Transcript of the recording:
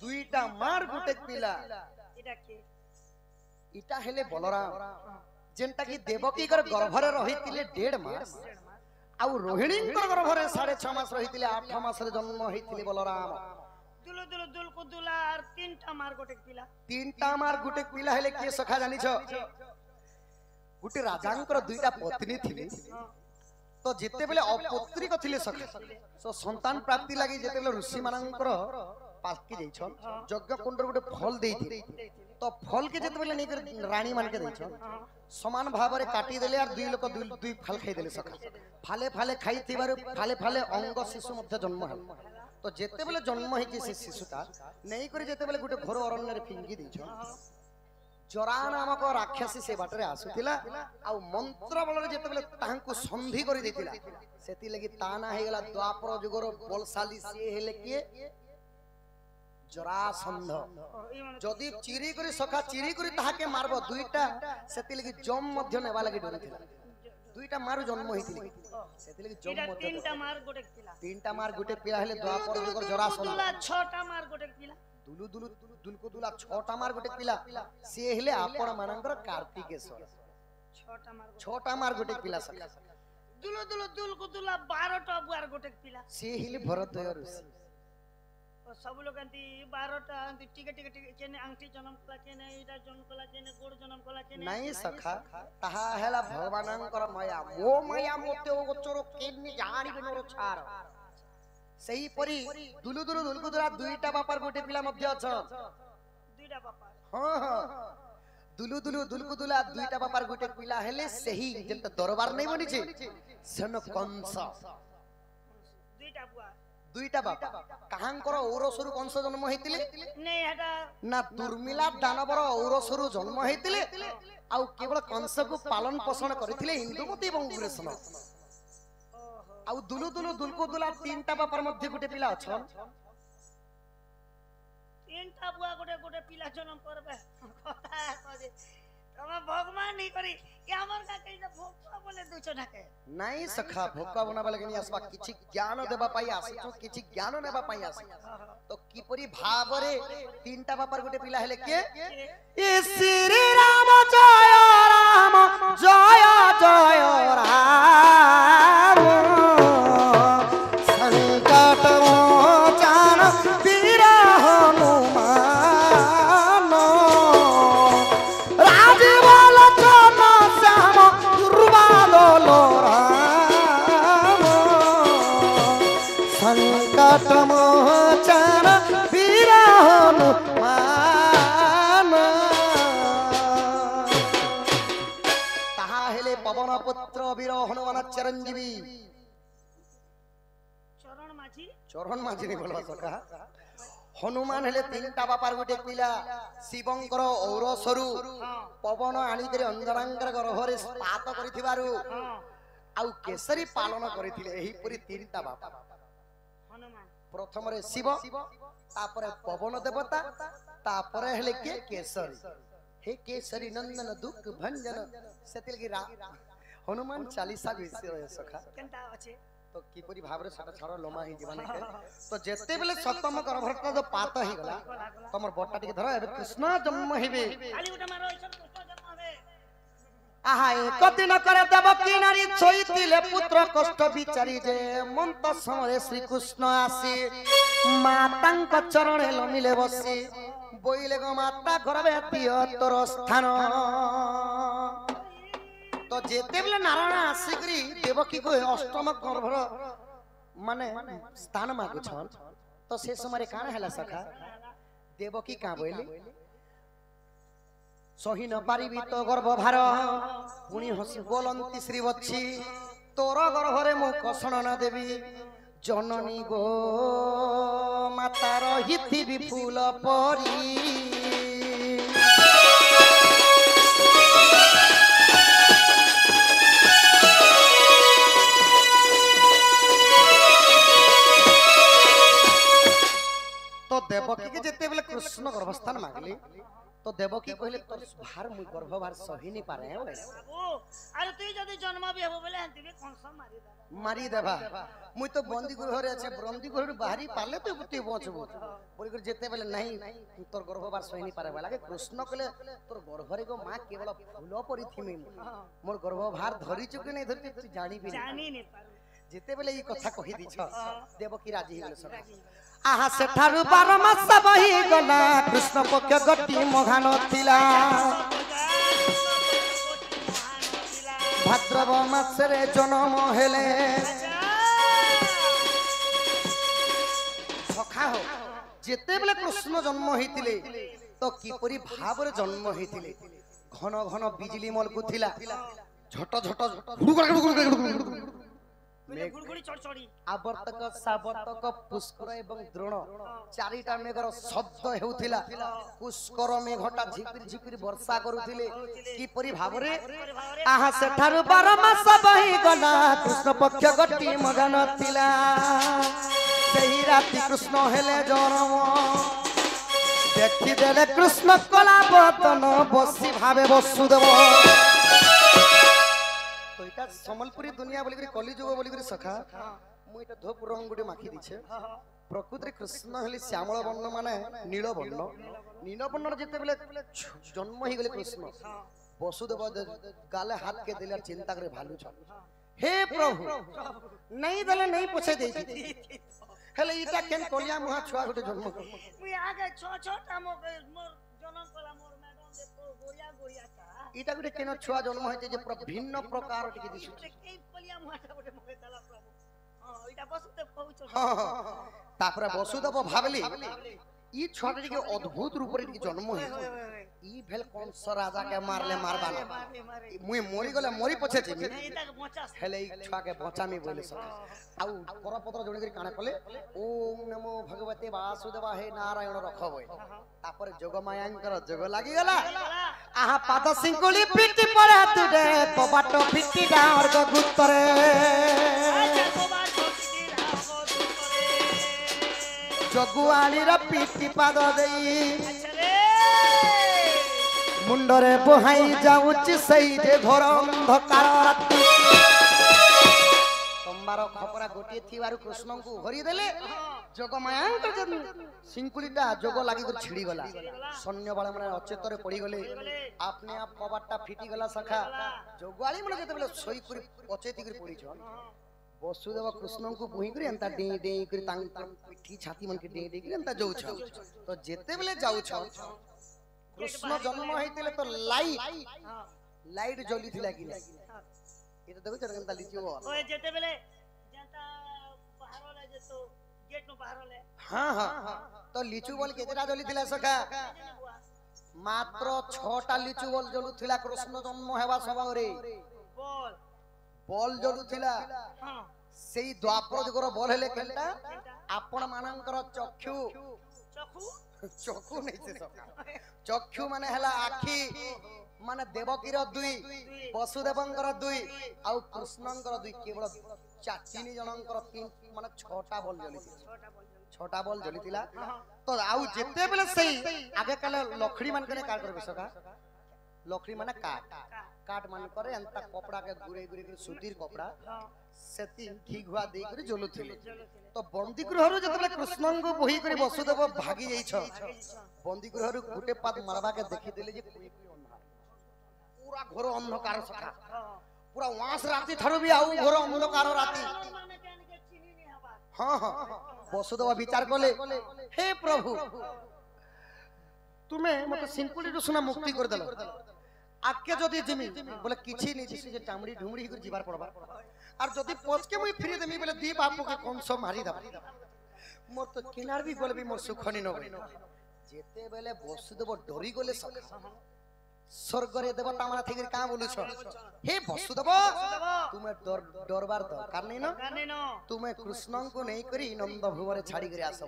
দুইটা মার গুটে পিলা এটা কি ইটা হেলে বলরাম যেনটা কি দেবকীর গর্ভরে রহিতিলে 1.5 মাস আউ রোহিণীঙ্কর গর্ভরে 6.5 মাস রহিতিলে 8 মাসরে জন্ম হইতিলে বলরাম দুলু দুলু দুলকু দুলা আর তিনটা মার গোটে পিলা তিনটা মার গুটে পিলা হেলে কি সখা জানিছ গুটে রাজাঙ্কর দুইটা পত্নী থিলে তো যেতে বেলে অপুত্রিক থিলে সখা সো সন্তান প্রাপ্তি লাগি যেতে বেলে ঋষি মানঙ্কর পাকি যাইছন যজ্ঞ কুণ্ডর গুটে ফল দেইথিলে তো ফল के যেতে বেলে নেই রানী মানকে দেইছন সমান ভাবে কাটি দেলে আর দুই লোক দুই ফল খাই দেলে সখা ফালে ফালে খাই থিবারু ফালে ফালে অঙ্গ শিশু মধ্যে জন্ম হল তো যেতে বেলে জন্ম হইছে সে শিশুটা নেই করে যেতে বেলে গুটে ঘোর অরণ্যরে ফিঙ্গি দেইছন জরা নামক রাক্ষসী সে বাটরে আসুতিলা আউ মন্ত্র বলরে যেতে বেলে তাহাଙ୍କୁ সন্ধি কৰি দেতিলা সেতি লাগি তা না হৈ গলা দ্বাপর যুগর বলশালী সে হেলে কি জরাসন্ধ যদি চিরি কৰি সখা চিরি কৰি তাহাকে মারব দুইটা সেতি লাগি জম মধ্য নেবা লাগি ডরিতিলা দুইটা মারু জন্ম হইতিলে সেতি লাগি জম মধ্য তিনটা মার গোটে পিলা তিনটা মার গুটে পিলা হেলে দ্বাপর যুগর জরাসন্ধ দুলা ছটা মার গোটে পিলা দুলু দুলু দুলকু দুলা 6টা মার গুটে পিলা সে হেলে আপন মানঙ্কর কার্তিকেশ্বর 6টা মার গুটে পিলা সখা দুলু দুলু দুলকু দুলা 12টা বুয়ার গোটে পিলা সে হেলে ভরদ্বয় ঋষি सब लोग अंति 12टा अंति टिके टिके टिके केने अंगठी जन्म कला केने इटा जन्म कला केने गोड़ जन्म कला केने नहीं सखा ताहा हेला भगवानंकर माया मो माया मोते ओ गोचरो केनि जानि बिनोर छार सही परी दुलु दुलु दुलकु दुला दुईटा बापार गोटे पिला मध्य अछ दुईटा बापार हां हां दुलु दुलु दुलकु दुला दुईटा बापार गोटे पिला हेले सही जेंता दरबार नै बनि छे सन कंस दुईटा बुआ दुईटा बापा काहांकर औरसरु कंस जन्म हेतिले नै हटा ना दुर्मिला दानवर औरसरु जन्म हेतिले आउ केवल कंस को पालन पोषण करथिले इंदुमती एवं उग्रसेन आउ दुलु दुलु दुलकु दुला तीनटा बापार मध्य गुटे पिला अछन तीनटा बुआ गोटे गोटे पिला जन्म करबे कथा कजे तमे भगवान नहीं करी ये हमर का कइला भोका बोले दुचो ढाके नहीं सखा भोका बनाबा लगनी आसबा किछि ज्ञान देबा पाई आसछु किछि ज्ञान नेबा पाई आस तो किपरि भाबरे तीनटा बापार गुटे पिला हेले के ए श्री राम जय जय राम संकट मोचन वीर हनुमान राजबल चन श्याम दुर्बादल राम संकट मोचन वीर हनुमान ताहा हेले पवन पुत्र वीर हनुमान चिरंजीवी चरण माझी नहीं बोलवा सका हनुमान हेले तीनटा बापार गुटे पिला शिवंकर औरसरु पवन आनी करे अंजनांकर गर्भरे स्पात करिथिबारु आउ केसरी पालन करिथिले एही परी तीनटा बापा हनुमान प्रथम रे शिव तापरे पवन देवता तापरे हेले के केसरी हे केसरी नंदन दुख भंजन सेतिल की हनुमान 40 विषय सखा केनता अछि तो किपरि भाबरे सारा छारो लोमा ही जीवन के तो जेते बेले सप्तम गर्भरता जो पात ही गला तमर बट्टा टिके धर एबे कृष्ण जन्म हेबे खाली उठा मारो ऐसन कृष्ण जन्म हेबे आहा एक दिन करे देवकी नारी छोइतिले पुत्र कष्ट विचारी जे मंत समय श्री कृष्ण आसी मातांक चरणे लमिले बसी बोइले गो माता घर बेतिय तोर स्थान तो जेते बेले नारायण आसिकरी देवकी को अष्टम गर्भर माने स्थान मागु छन तो से समय कान हैला सखा देवकी का बोइले सही न पारिबी तो गर्भ भार पुणी हसी बोलंती श्री बच्ची तोर गर्भरे मु कषण न देवी जननी गो माता रहिथि विपुल परी तो देवकी के जेते बेले कृष्ण गर्भस्थान मागले तो तो देवकी कहले तो भार मुई गर्भभार सही नहीं पारे हैं बाबू अरे तुई जदी जन्म भी हबो बोले हंती भी कंस मारी देबा मुई तो बंदी गृह रे আছে बंदी गृह बाहरी पाले तो तुई बचबो बोली कर जेते बेले नहीं तोर गर्भभार सही नहीं पारे लागे कृष्ण कहले तोर गर्भरे गो मां केवल फूल परी थिमे मोर गर्भभार धरि चुके नहीं धरि तू जानी भी नहीं पारू जेते बेले ई कथा कहि दी छ देवकी राजी गेल सब आहा सेठारु 12 मास बही गला कृष्ण पक्ष गट्टी मघान थिला भाद्रव मासरे जन्म हेले सखा हो जेते बेले कृष्ण जन्म हेतिले तो किपरि भाबरे जन्म हेतिले घन घन बिजली मलकु थिला झट झट गुड़गुड़ी चढ़चड़ी आवर्तक सावर्तक पुष्कर एवं द्रोण चारिटा मेघर शब्द हेउथिला पुष्कर मेघटा झिपिर झिपिर वर्षा करूथिले किपरि भाबरे आहा सेठारु 12 मास बही गला कृष्ण पक्ष गट्टी मगान थिला सेही राति कृष्ण हेले जन्म देखि देले कृष्ण कला बदन बसी भावे वसुदेव तो इटा समलपुरी दुनिया बोली करी कलिजुग बोली करी सखा मु इटा धोप रंग गुडी माखी दिछे प्रकृति कृष्ण हली श्यामल वर्ण माने नील वर्ण जेते बेले जन्म ही गेले कृष्ण वसुदेव गाले हाथ के दिला चिंता करे भालू छ हे प्रभु नहीं दले नहीं पूछे दे हेले इटा केन कोलिया मुहा छुआ गुटे जन्म मुई आगे छोटा मोर जन्म कला मोर मैडम जे गोरिया गोरिया का इटा गुटे केन छुआ जन्म होते जे भिन्न प्रकार टिके दिसु के कोलिया मुहाटा गुटे मोके दला प्रभु हां इटा वसुदेव कहउछ हां तापरे वसुदेव भाबली ई छोटा टिके अद्भुत रूप रे टिके जन्म हे ई भेल कंस राजा के मारले मारबाना मुई मोरी गले मोरी पछे छी हेले ई छुआ के बचामी बोले सब आउ करपत्र जोडी करी काना कले ओम नमो भगवते वासुदेवा हे नारायण रखबो तापर जोगमायांकर जोग लागि गला आहा पाद सिंकुली पिटी पड़े तुडे कबाट पिटी डार गो गुत्तरे जगुआली रा पिटी पाद देई मुंडरे बोहाई जाउची सही जे घोर अंधकार राति तंबार खपरा गोटी थिवारु कृष्ण को हरि देले जोगमायांक सिंकुलीटा जोग लागि कर छिड़ी गला सैन्य बाळ माने अचेतरे पड़ी गले आपने आप कबाटटा फिटी गला सखा जोगवाली माने जते बेले सोई करी अचेती करी पड़ी छ वसुदेव कृष्ण को बुही करी अंता डे डे करी तांग पिठी छाती मन के डे डे करी अंता जाउ छ तो जेते बेले जाउ छ कृष्ण जन्म हेतिले तो लाइट जली थिला कि नै ये तो देखो चरगंता लीची वो ओए जेते बेले जनता बाहर ले जे तो गेट नो बाहर ले हां तो लीचू बॉल केतेरा जली थिला सखा मात्र 6टा लीचू बॉल जलु थिला कृष्ण जन्म हेबा समय रे बॉल जलु थिला हां सेई द्वापर जुगर बॉल हेले केनटा आपण मानकर चक्षु नहीं से सखा चक्षु माने हला आखी माने देवकीर दुई वसुदेवंकर दुई आउ कृष्णंकर दुई केवल चाचिनी जनंकर तीन माने 6टा बॉल जलितिला तो आउ जेते बेले सही आगे काले लखड़ी मान करे का करबे सका लखड़ी माने काट मान करे अंता कपड़ा के गुरे गुरे सुतीर कपड़ा सेती घी घुआ दे करी जलुथिले तो बंदी गृहरु जतले कृष्णन को बोही करी वसुदेव भागी जाई छ बंदी गृहरु गुटे पात मारबा के देखि देले जे पूरा घोर अंधकार सखा पूरा वास राती थारु भी आउ घोर अंधकार राती हां वसुदेव विचार कले हे प्रभु तुमे मते सिंकुली रुसना मुक्ति कर देलो आके जदी जिमी बोले किछि नै दिसि जे टामड़ी ढुमड़ी कर जीवार पड़बा और जदी पोछ के मुई फ्री देमी बोले दी बापू के कंस मारी दा मोर तो किनार भी गले भी मोर सुखनी न होई जेते बेले वसुदेव डरी गले स्वर्ग रे देवता माना थी का बोलु छ हे वसुदेव तुमे डरबार दरकार नै न तुमे कृष्ण को नहीं करी नंद भुवन छाड़ी करे आसो